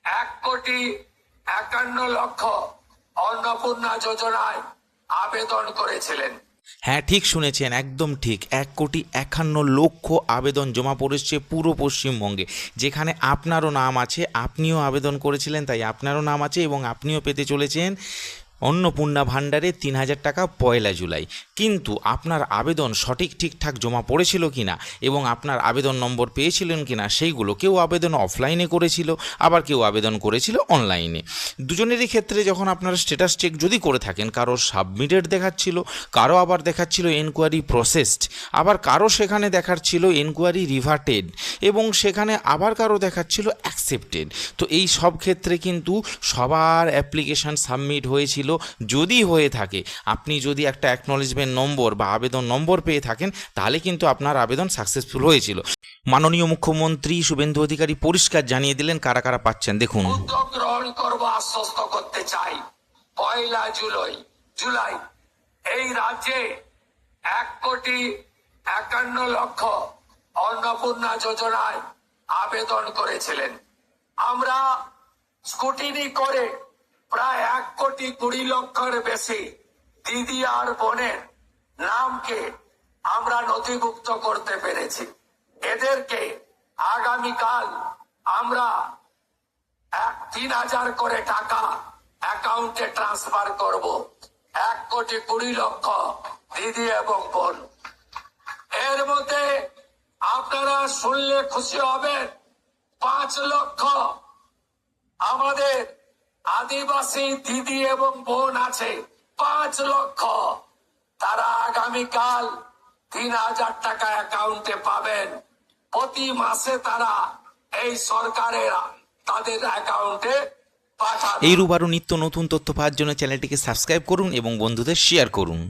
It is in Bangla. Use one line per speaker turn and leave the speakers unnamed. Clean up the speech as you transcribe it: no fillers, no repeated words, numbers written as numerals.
1,51,00,000 অন্নপূর্ণা যোজনায় আবেদন করেছিলেন।
হ্যাঁ, ঠিক শুনেছেন, একদম ঠিক। 1,51,00,000 আবেদন জমা পড়েছে পুরো পশ্চিমবঙ্গে, যেখানে আপনারও নাম আছে। আপনিও আবেদন করেছিলেন, তাই আপনারও নাম আছে এবং আপনিও পেতে চলেছেন অন্নপূর্ণা ভাণ্ডারে 3,000 টাকা 1 জুলাই। কিন্তু আপনার আবেদন সঠিক ঠিকঠাক জমা পড়েছিল কিনা এবং আপনার আবেদন নম্বর পেয়েছিলেন কিনা সেইগুলো, কেউ আবেদন অফলাইনে করেছিল, আবার কেউ আবেদন করেছিল অনলাইনে। দুজনেরই ক্ষেত্রে যখন আপনারা স্ট্যাটাস চেক যদি করে থাকেন, কারো সাবমিটেড দেখাচ্ছিল, কারো আবার দেখাচ্ছিল এনকোয়ারি প্রসেসড, আবার কারো সেখানে দেখাচ্ছিল এনকোয়ারি রিভার্টেড, এবং সেখানে আবার কারো দেখাচ্ছিল অ্যাকসেপ্টেড। তো এই সব ক্ষেত্রে কিন্তু সবার অ্যাপ্লিকেশান সাবমিট হয়েছিল। যদি হয়ে থাকে, আপনি যদি একটা অ্যাকনলেজমেন্ট নম্বর বা আবেদন নম্বর পেয়ে থাকেন, তাহলে কিন্তু আপনার আবেদন সাকসেসফুল হয়েছিল। মাননীয় মুখ্যমন্ত্রী শুভেন্দু অধিকারী পরিষ্কার জানিয়ে দিলেন কারা কারা পাচ্ছেন, দেখুন।
উদ্যোগ গ্রহণ করবো, আশ্বস্ত করতে চাই, 1 জুলাই এই রাজ্যে 1,51,00,000 অন্নপূর্ণা যোজনায় আবেদন করেছিলেন। আমরা স্কুটিনি করে প্রায় 1,20,00,000 বেশি দিদি আর বোনের নামকে আমরা নথিভুক্ত করতে পেরেছি। এদেরকে আগামীকাল আমরা 3,000 করে টাকা অ্যাকাউন্টে ট্রান্সফার করব। 1,20,00,000 দিদি এবং বোন। এর মধ্যে আপনারা শুনলে খুশি হবেন, 5 লক্ষ আমাদের আদিবাসী দিদি এবং বোন আছে, 5 লক্ষ। তারা আগামীকাল 3,000 টাকা অ্যাকাউন্টে পাবেন। প্রতি মাসে তারা এই সরকারের তাদের অ্যাকাউন্টে পাঠাবে।
এইরূপ আরও নিত্য নতুন তথ্য পাওয়ার জন্য চ্যানেলটিকে সাবস্ক্রাইব করুন এবং বন্ধুদের শেয়ার করুন।